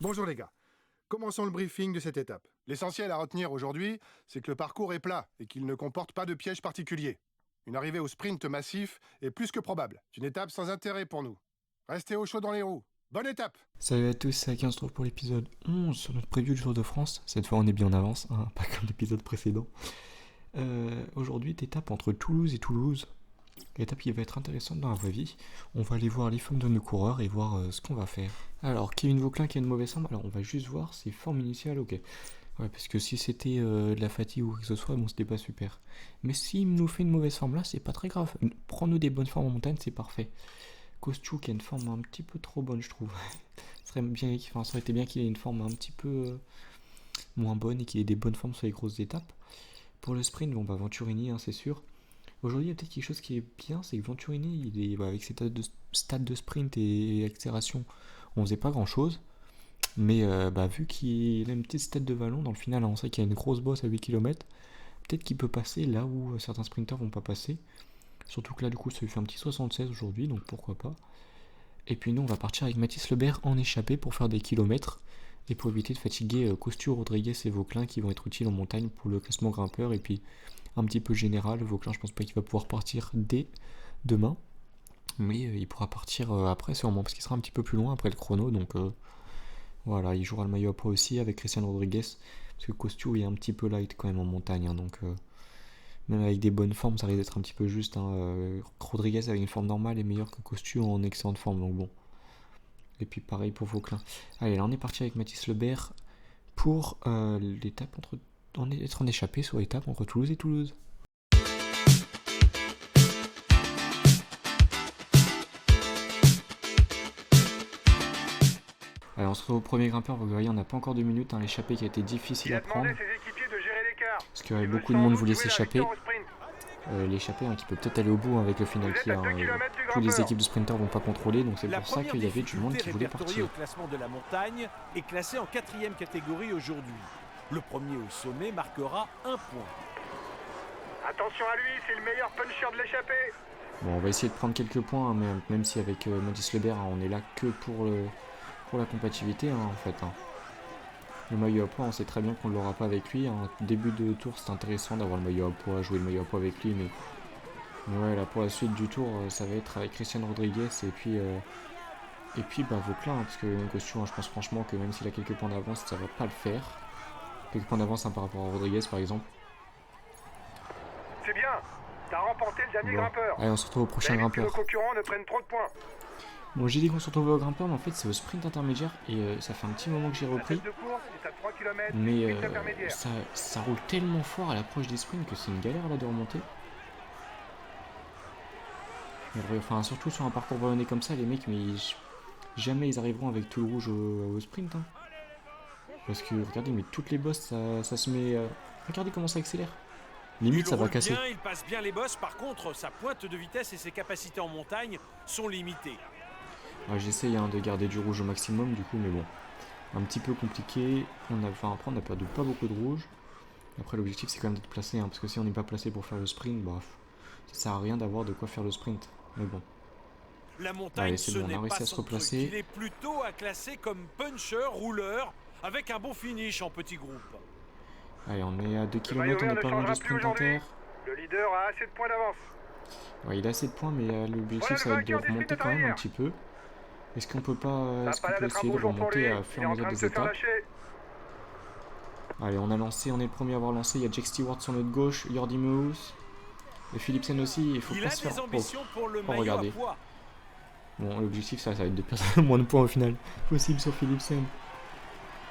Bonjour les gars, commençons le briefing de cette étape. L'essentiel à retenir aujourd'hui, c'est que le parcours est plat et qu'il ne comporte pas de piège particulier. Une arrivée au sprint massif est plus que probable. C'est une étape sans intérêt pour nous. Restez au chaud dans les roues. Bonne étape! Salut à tous, c'est Aki, on se retrouve pour l'épisode 11 sur notre preview du Tour de France. Cette fois on est bien en avance, hein, pas comme l'épisode précédent. Aujourd'hui, étape entre Toulouse et Toulouse. L'étape qui va être intéressante dans la vraie vie. On va aller voir les formes de nos coureurs et voir ce qu'on va faire. Alors, Kevin Vauquelin qui a une mauvaise forme, alors on va juste voir ses formes initiales, ok. Ouais, parce que si c'était de la fatigue ou quoi que ce soit, bon, c'était pas super. Mais s'il nous fait une mauvaise forme là, c'est pas très grave. Prends-nous des bonnes formes en montagne, c'est parfait. Kostchou qui a une forme un petit peu trop bonne, je trouve. ça aurait été bien qu'il ait une forme un petit peu moins bonne et qu'il ait des bonnes formes sur les grosses étapes. Pour le sprint, bon bah Venturini, hein, c'est sûr. Aujourd'hui, il y a peut-être quelque chose qui est bien, c'est que Venturini, avec ses stades de sprint et accélération, on faisait pas grand chose. Mais vu qu'il a une petite stade de vallon, dans le final, on sait qu'il y a une grosse bosse à 8 km. Peut-être qu'il peut passer là où certains sprinters vont pas passer. Surtout que là, du coup, ça lui fait un petit 76 aujourd'hui, donc pourquoi pas. Et puis nous, on va partir avec Mathis Lebert en échappée pour faire des kilomètres et pour éviter de fatiguer Costu, Rodriguez et Vauquelin qui vont être utiles en montagne pour le classement grimpeur. Et puis un petit peu général, Vauquelin, je pense pas qu'il va pouvoir partir dès demain, mais il pourra partir après sûrement parce qu'il sera un petit peu plus loin après le chrono. Donc voilà, il jouera le maillot à poids aussi avec Christian Rodriguez parce que Costu est un petit peu light quand même en montagne, hein, donc même avec des bonnes formes, ça risque d'être un petit peu juste, hein. Rodriguez avec une forme normale est meilleur que Costu en excellente forme, donc bon. Et puis pareil pour Vauquelin. Allez, là on est parti avec Mathis Lebert pour l'étape être en échappée sur l'étape entre Toulouse et Toulouse. Allez, on se retrouve au premier grimpeur. Vous voyez, on n'a pas encore 2 minutes, hein, l'échappée qui a été difficile à prendre. Parce que beaucoup de monde voulait s'échapper. L'échappée qui peut peut-être aller au bout avec le final qui a. Toutes les équipes de sprinters vont pas contrôler, donc c'est pour ça qu'il y avait du monde qui voulait partir. Au classement de la montagne est classé en 4e catégorie aujourd'hui. Le premier au sommet marquera 1 point. Attention à lui, c'est le meilleur puncher de l'échappée. Bon, on va essayer de prendre quelques points, hein, même si avec Mathis Lebert, hein, on est là que pour la compatibilité, hein, en fait. Hein. Le maillot à poids, on sait très bien qu'on ne l'aura pas avec lui. Hein. Début de tour, c'est intéressant d'avoir le maillot à poids, jouer le maillot à poids avec lui, mais ouais, là pour la suite du tour, ça va être avec Christian Rodriguez et puis Vauquelin, hein, parce que Costu, je pense franchement que même s'il a quelques points d'avance, ça va pas le faire. Quelques points d'avance, hein, par rapport à Rodriguez par exemple. C'est bien, t'as remporté le dernier grimpeur. Allez, on se retrouve au prochain grimpeur. Que nos concurrents ne prennent trop de points. Bon, j'ai dit qu'on se retrouvait au grimpeur, mais en fait c'est au sprint intermédiaire et ça fait un petit moment que j'ai repris. Mais ça roule tellement fort à l'approche des sprints que c'est une galère là de remonter. Enfin, surtout sur un parcours vallonné comme ça, les mecs, mais jamais ils arriveront avec tout le rouge au sprint. Hein. Parce que regardez, mais toutes les bosses, ça se met. Regardez comment ça accélère. Limite, ça va casser. Bien, il passe bien les bosses, par contre, sa pointe de vitesse et ses capacités en montagne sont limitées. Ouais, j'essaye de garder du rouge au maximum, du coup, mais bon. Un petit peu compliqué. Après, on a perdu pas beaucoup de rouge. Après, l'objectif, c'est quand même d'être placé, hein, parce que si on n'est pas placé pour faire le sprint, bah, ça sert à rien d'avoir de quoi faire le sprint. Mais bon. La montagne, allez, c'est bon, on a réussi à se replacer. Il est plutôt à classer comme puncher, rouleur, avec un bon finish en petit groupe. Allez, on est à 2 km, on n'est pas loin du sprint inter. Le leader a assez de points d'avance. Ouais, il a assez de points, mais l'objectif, ça va être de remonter quand même un petit peu. Est-ce qu'on peut essayer de remonter à faire mesure des étapes? Allez, on a lancé, on est le premier à avoir lancé. Il y a Jake Stewart sur notre gauche, Jordi Meus et Philipsen aussi. Il faut pas se faire. Regardez. Bon, l'objectif, ça va être de perdre le moins de points au final possible sur Philipsen.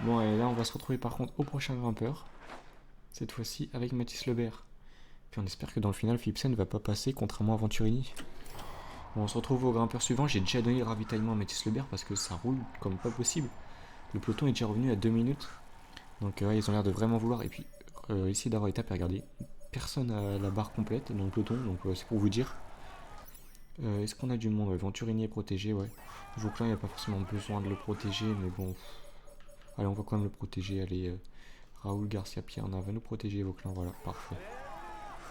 Bon, et là, on va se retrouver par contre au prochain grimpeur. Cette fois-ci avec Mathis Lebert. Puis on espère que dans le final, Philipsen ne va pas passer, contrairement à Venturini. Bon, on se retrouve au grimpeur suivant. J'ai déjà donné le ravitaillement à Mathis Lebert parce que ça roule comme pas possible. Le peloton est déjà revenu à 2 minutes. Donc ils ont l'air de vraiment vouloir. Et puis ici d'avoir étape, regardez, personne à la barre complète dans le peloton, donc c'est pour vous dire. Est-ce qu'on a du monde? Venturini est protégé, ouais. Vauquelin, il n'y a pas forcément besoin de le protéger, mais bon. Allez, on va quand même le protéger. Allez, Raoul Garcia Pierre va nous protéger, Vauquelin, voilà, parfait.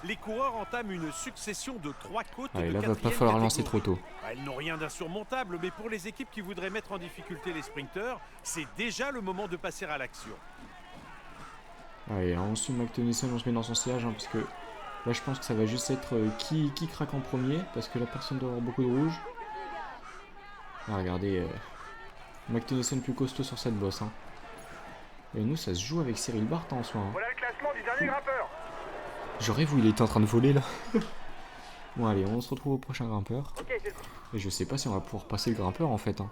les coureurs entament une succession de 3 côtes Allez, de là, va pas quatrième falloir lancer trop catégorie. tôt. Elles n'ont rien d'insurmontable, mais pour les équipes qui voudraient mettre en difficulté les sprinteurs, c'est déjà le moment de passer à l'action. Allez, on suit Mike Tennyson, on se met dans son sillage, hein, parce que là, je pense que ça va juste être qui craque en premier, parce que la personne doit avoir beaucoup de rouge. Ah, regardez, Mike Tennyson plus costaud sur cette bosse. Hein. Et nous, ça se joue avec Cyril Barthes en soi. Hein. Voilà le classement du dernier grimpeur. Je rêve où il était en train de voler là. Bon, allez, on se retrouve au prochain grimpeur. Ok, c'est Et je sais pas si on va pouvoir passer le grimpeur en fait. Hein.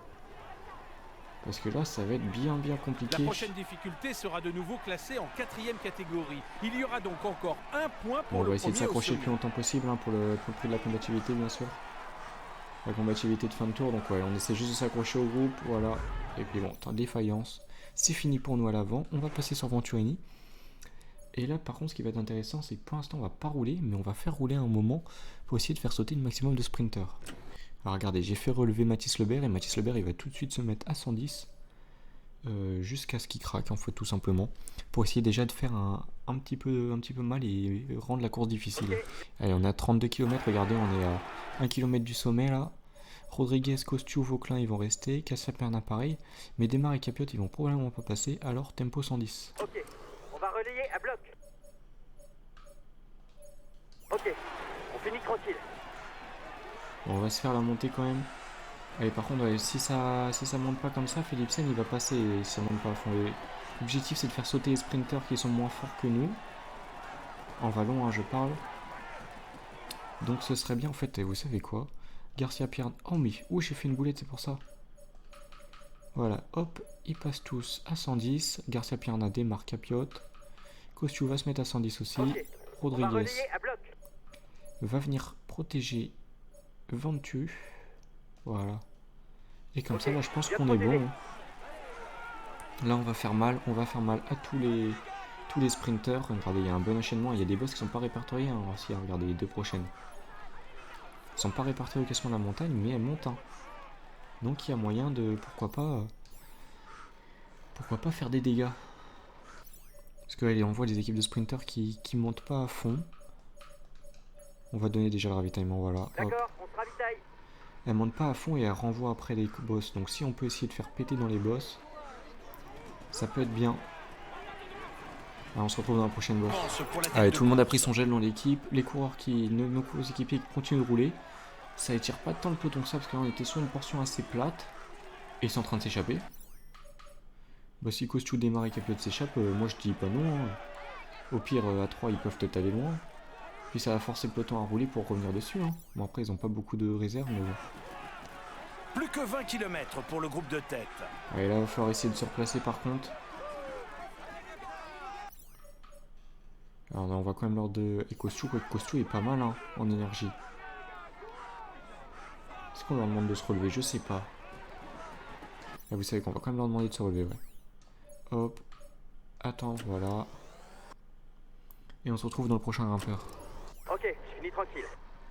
Parce que là, ça va être bien La compliqué. prochaine difficulté sera de nouveau classée en 4e catégorie. Il y aura donc encore un point Bon, pour on va le essayer de premier au s'accrocher le plus sommet. longtemps possible hein, pour le prix de la combativité, bien sûr. La combativité de fin de tour, donc ouais, on essaie juste de s'accrocher au groupe, voilà. Et puis bon, défaillance. C'est fini pour nous à l'avant. On va passer sur Venturini. Et là, par contre, ce qui va être intéressant, c'est que pour l'instant, on va pas rouler, mais on va faire rouler un moment pour essayer de faire sauter le maximum de sprinters. Alors regardez, j'ai fait relever Mathis Lebert, et Mathis Lebert, il va tout de suite se mettre à 110. Jusqu'à ce qu'il craque en fait tout simplement pour essayer déjà de faire un petit peu mal et rendre la course difficile. Allez, on est à 32 km, regardez, on est à 1 km du sommet là. Rodriguez, Costiu, Vauclin ils vont rester, Cassaperna pareil, mais Desmar et Capiot ils vont probablement pas passer, alors tempo 110. ok. On va relayer à bloc. Ok, on finit tranquille. Bon, on va se faire la montée quand même. Allez, par contre, ouais, si ça monte pas comme ça, Philipsen il va passer et si ça monte pas à fond. L'objectif c'est de faire sauter les sprinters qui sont moins forts que nous. En vallon, hein, je parle. Donc ce serait bien en fait, et vous savez quoi, Garcia Pierre. Oh mais, où j'ai fait une boulette, c'est pour ça. Voilà, hop, ils passent tous à 110. Garcia Pierna démarre Capiot. Costiu va se mettre à 110 aussi. Ok, on va Rodriguez relayer à bloc. va venir protéger Ventu. Voilà. Et comme ça, là, je pense bien qu'on est protégé. bon. Hein. Là, on va faire mal à tous les sprinters. Regardez, il y a un bon enchaînement. Il y a des boss qui sont pas répertoriés. Hein. Aussi, regardez les deux prochaines. Elles sont pas répertoriées au classement de la montagne, mais elles montent. Hein. Donc, il y a moyen de, pourquoi pas faire des dégâts. Parce que, allez, on voit des équipes de sprinters qui montent pas à fond. On va donner déjà le ravitaillement, voilà. Hop. D'accord, on se ravitaille. Elle monte pas à fond et elle renvoie après les boss. Donc si on peut essayer de faire péter dans les boss, ça peut être bien. Alors, on se retrouve dans la prochaine boss. Allez, tout le monde a pris son gel dans l'équipe. Les coureurs nos équipiers qui continuent de rouler. Ça étire pas tant le peloton que ça parce qu'on était sur une portion assez plate. Et ils sont en train de s'échapper. Bah si Costiu démarre et Capiot s'échappe, moi je dis pas non. Hein. Au pire, à 3 ils peuvent peut-être aller loin. Puis ça va forcer le peloton à rouler pour revenir dessus. Hein. Bon après ils ont pas beaucoup de réserves mais bon. Plus que 20 km pour le groupe de tête. Allez, là il va falloir essayer de se replacer par contre. Alors là, on va quand même leur de... Et Costiu est pas mal hein, en énergie. Est-ce qu'on leur demande de se relever? Je sais pas. Là, vous savez qu'on va quand même leur demander de se relever, ouais. Hop. Attends, voilà. Et on se retrouve dans le prochain grimpeur. Ok, je finis tranquille.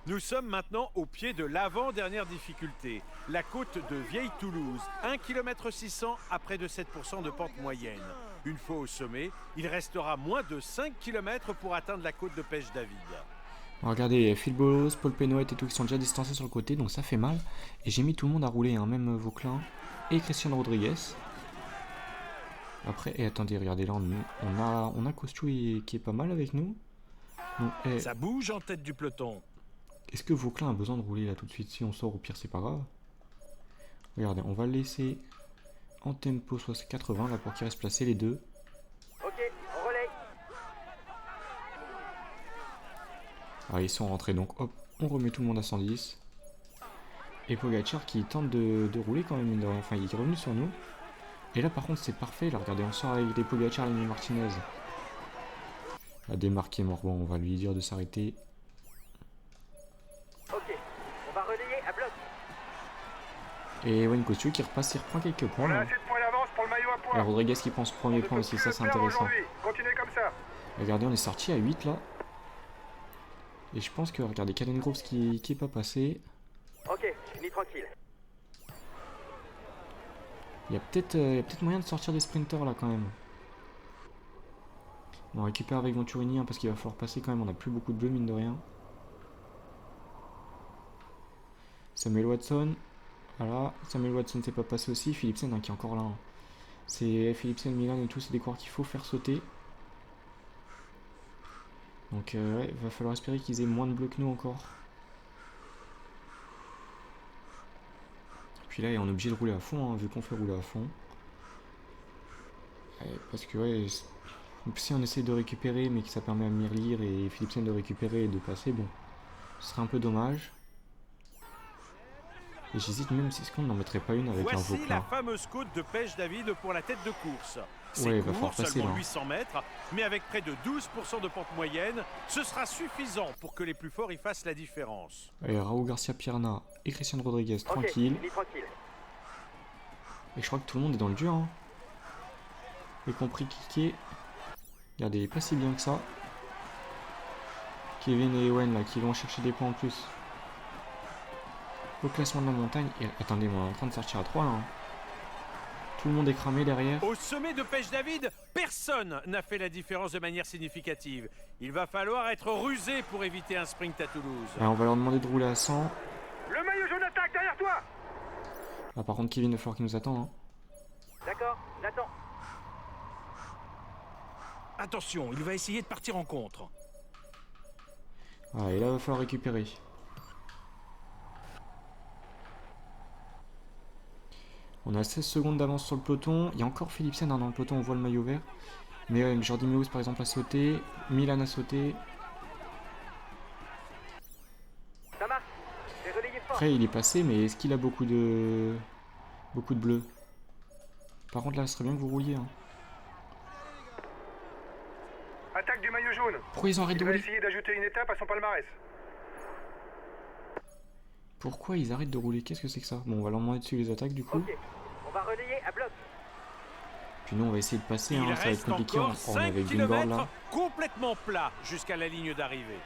Nous sommes maintenant au pied de l'avant-dernière difficulté, la côte de Vieille-Toulouse, 1 km 600 à près de 7% de pente moyenne. Une fois au sommet, il restera moins de 5 km pour atteindre la côte de Pêche-David. Regardez, Phil Bolos, Paul Pénoët et tout qui sont déjà distancés sur le côté, donc ça fait mal. Et j'ai mis tout le monde à rouler, hein, même Vauclin et Christian Rodriguez. Après, et attendez, regardez là, on a Costiu qui est pas mal avec nous. Donc, Ça bouge en tête du peloton. est-ce que Vauclin a besoin de rouler là tout de suite? Si on sort, au pire, c'est pas grave. Regardez, on va le laisser en tempo 80 là pour qu'il reste placé les deux. Ok, on relaye. Ah, ils sont rentrés donc hop, on remet tout le monde à 110. Et Pogacar qui tente de rouler quand même, enfin il est revenu sur nous. Et là par contre c'est parfait, là regardez, on sort avec les Pogacar et les Martinez. La démarque est mort, bon on va lui dire de s'arrêter. Ok, on va relayer à bloc. Et Wayne Costiu qui repasse, il reprend quelques points On a là. assez de points d'avance pour le maillot à Et poids. Rodriguez qui prend ce premier point aussi, ça c'est intéressant. Continuez comme ça. Regardez, on est sorti à 8 là. Et je pense que, regardez, Caden Groves qui est pas passé. Ok, je finis tranquille. Il y a peut-être moyen de sortir des sprinters là quand même. On récupère avec Venturini hein, parce qu'il va falloir passer quand même. On n'a plus beaucoup de bleu, mine de rien. Samuel Watson. Voilà. Samuel Watson s'est pas passé aussi. Philipsen hein, qui est encore là. Hein. C'est Philipsen, Milan et tout. C'est des coureurs qu'il faut faire sauter. Donc ouais, va falloir espérer qu'ils aient moins de bleus que nous encore. Puis là, on est obligé de rouler à fond, hein, vu qu'on fait rouler à fond. Parce que ouais, si on essaie de récupérer, mais que ça permet à Mirlir et Philipsen de récupérer et de passer, bon, ce serait un peu dommage. Et j'hésite même si on n'en mettrait pas une avec un Voici Vauclin. la fameuse côte de pêche David pour la tête de course. C'est Ouais, il va court, falloir passer seulement là. 800 mètres, mais avec près de 12% de pente moyenne, ce sera suffisant pour que les plus forts y fassent la différence. Allez, Raúl Garcia Pierna et Christian Rodriguez, tranquille. Ok, il est tranquille. Et je crois que tout le monde est dans le dur. Hein. Y compris Kike. Regardez, il est pas si bien que ça. Kevin et Owen là qui vont chercher des points en plus. Au classement de la montagne. Et, attendez, on est en train de sortir à 3 là. Hein. Tout le monde est cramé derrière. Au sommet de Pêche David, personne n'a fait la différence de manière significative. Il va falloir être rusé pour éviter un sprint à Toulouse. Alors, on va leur demander de rouler à 100. Le maillot jaune attaque derrière toi. Là, par contre, Kevin, il va falloir qu'il nous attend. Hein. D'accord, j'attends. Attention, il va essayer de partir en contre. Ah, et là, il va falloir récupérer. On a 16 secondes d'avance sur le peloton. Il y a encore Philipsen hein, dans le peloton, on voit le maillot vert. Mais Jordi Meus par exemple a sauté. Milan a sauté. Ça marche. J'ai relayé fort. Après il est passé, mais est-ce qu'il a beaucoup de bleu? Par contre là, ce serait bien que vous rouliez. Hein. Attaque du maillot jaune. Pourquoi ils ont arrêté Il de va rouler? essayer d'ajouter une étape à son palmarès. Pourquoi ils arrêtent de rouler? Qu'est-ce que c'est que ça? Bon, on va leur demander dessus les attaques du coup. Ok, on va relayer à bloc. Puis nous on va essayer de passer, Il hein, ça va être reste compliqué. encore On est 5 avec Vingord km là. complètement plat jusqu'à la ligne d'arrivée.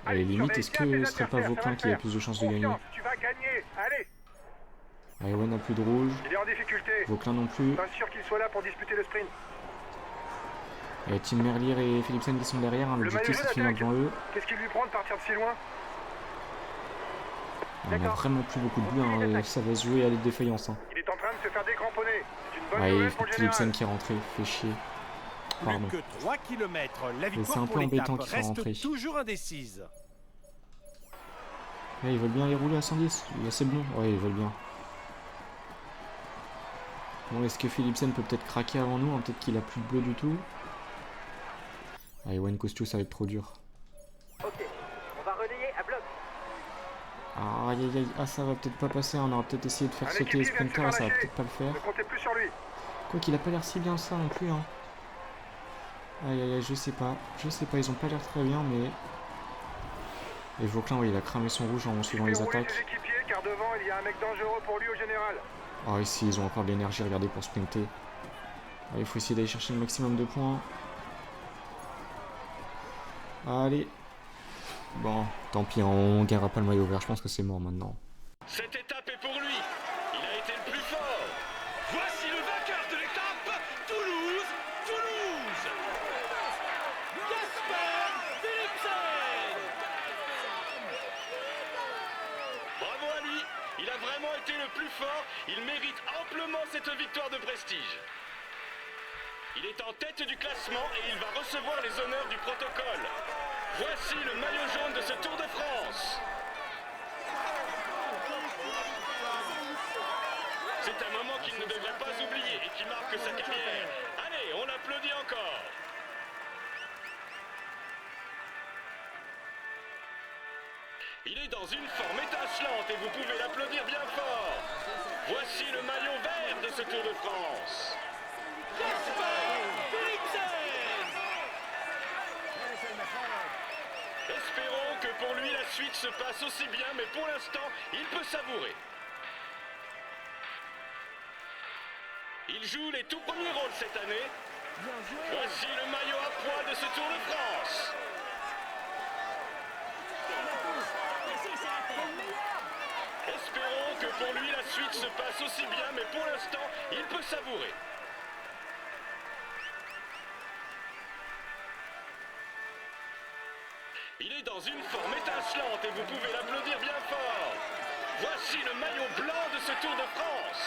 Allez, limite, est-ce que surveille ce serait pas bien tes Vauclin adversaires, qui a plus de chances de gagner? Confiance, tu vas gagner. Allez, Allez, Owen n'a plus de rouge. il est en difficulté. Vauclin non plus. Pas sûr qu'il soit là pour disputer le sprint. Et Tim Merlier et Philipsen qui sont derrière. Hein. Le L'objectif c'est de maillot finir jaune devant eux. Qu'est-ce qu'il lui prend de partir de si loin? On a D'accord. vraiment plus beaucoup de bleu. Hein. Ça va se jouer à l'aide des faïences. Hein. Il est en train de se faire décramponner. C'est une bonne Ouais, nouvelle pour le général. Philipsen qui est rentré. Fait chier. Pardon. Plus que 3 km, la c'est victoire un pour peu l'étape embêtant qu'ils soient rentrés. reste toujours indécise. Là, ils veulent bien les rouler à 110. Là, c'est bon. Ouais, ils veulent bien. Bon, est-ce que Philipsen peut peut-être craquer avant nous? Hein. Peut-être qu'il a plus de bleu du tout. Allez, Wayne Costio, ça va être trop dur. Ok, on va relayer à bloc. Ah, aïe aïe aïe, ah ça va peut-être pas passer, on aura peut-être essayé de faire Un sauter les équipier vient de se sprinters, ça va faire peut-être pas le faire. Ne comptez plus sur lui. Quoi qu'il a pas l'air si bien ça non plus, hein. Aïe aïe aïe, je sais pas, ils ont pas l'air très bien, mais... Et Vauclin, ouais, il a cramé son rouge en suivant Il les fait rouler attaques. ses équipiers car devant il y a un mec dangereux pour lui au général. Ah ici, ils ont encore de l'énergie, regardez, pour sprinter. Allez, il faut essayer d'aller chercher le maximum de points. Allez. Bon, tant pis, on gagnera pas le maillot vert, je pense que c'est mort maintenant. Cette étape est pour lui. Il a été le plus fort. Voici le vainqueur de l'étape. Toulouse. Jasper Philipsen. Bravo à lui. Il a vraiment été le plus fort. Il mérite amplement cette victoire de prestige. Il est en tête du classement et il va recevoir les honneurs du protocole. Voici le maillot jaune de ce Tour de France. C'est un moment qu'il ne devrait pas oublier et qui marque sa carrière. Allez, on l'applaudit encore. Il est dans une forme étincelante et vous pouvez l'applaudir bien fort. Voici le maillot vert de ce Tour de France. Jasper Philipsen. Espérons que pour lui la suite se passe aussi bien, mais pour l'instant, il peut savourer. Il joue les tout premiers rôles cette année. Voici le maillot à pois de ce Tour de France. Espérons que pour lui la suite se passe aussi bien, mais pour l'instant, il peut savourer. Il est dans une forme étincelante et vous pouvez l'applaudir bien fort. Voici le maillot blanc de ce Tour de France.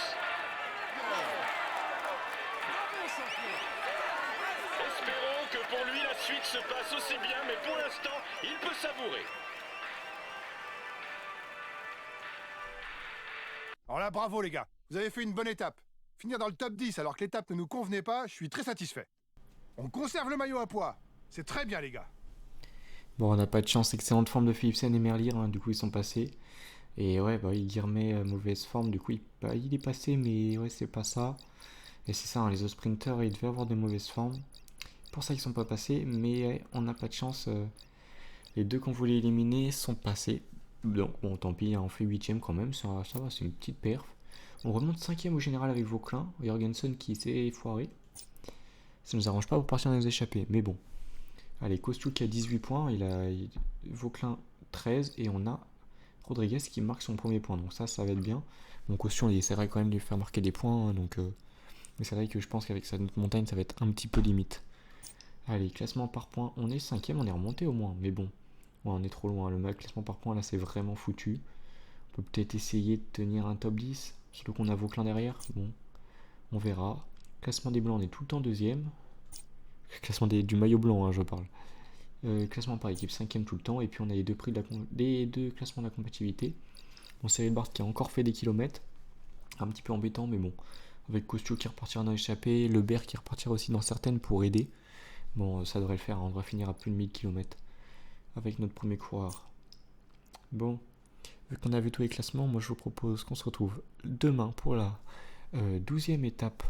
Espérons que pour lui la suite se passe aussi bien, mais pour l'instant, il peut savourer. Alors là, bravo les gars, vous avez fait une bonne étape. Finir dans le top 10 alors que l'étape ne nous convenait pas, je suis très satisfait. On conserve le maillot à pois. C'est très bien les gars. Bon, on n'a pas de chance, excellente forme de Philipsen et Merlier, hein, du coup ils sont passés. Et ouais, bah Guilhermet, mauvaise forme, du coup il est passé, mais ouais, c'est pas ça. Et c'est ça, hein, les autres sprinters, ils devaient avoir de mauvaises formes. Pour ça, ils sont pas passés, mais ouais, on n'a pas de chance. Les deux qu'on voulait éliminer sont passés. Donc bon, tant pis, hein, on fait 8ème quand même, ça va, c'est une petite perf. On remonte 5ème au général avec Vauclin, Jorgensen qui s'est foiré. Ça nous arrange pas pour partir dans les échappées, mais bon. Allez, Kostiuk a 18 points, Vauclin 13, et on a Rodriguez qui marque son premier point, donc ça va être bien. Bon, Kostiuk, on essaierait quand même de lui faire marquer des points, hein, donc... mais c'est vrai que je pense qu'avec sa note montagne, ça va être un petit peu limite. Allez, classement par points, on est 5ème, on est remonté au moins, mais bon. Ouais, on est trop loin, le classement par points là c'est vraiment foutu. On peut peut-être essayer de tenir un top 10, surtout qu'on a Vauclin derrière, bon, on verra. Classement des blancs, on est tout le temps 2ème. Classement du maillot blanc, hein, je parle. Classement par équipe 5ème tout le temps, et puis on a les deux classements de la compétitivité. Bon, Cyril Barth qui a encore fait des kilomètres, un petit peu embêtant, mais bon. Avec Kostiuk qui repartira dans l'échappée, Lebert qui repartira aussi dans certaines pour aider. Bon, ça devrait le faire, hein, on devrait finir à plus de 1000 km avec notre premier coureur. Bon, vu qu'on a vu tous les classements, moi je vous propose qu'on se retrouve demain pour la 12e étape,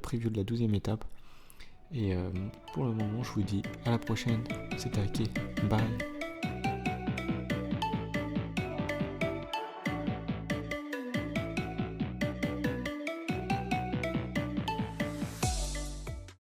preview de la 12e étape. Et pour le moment, je vous dis à la prochaine, c'était Ake, bye.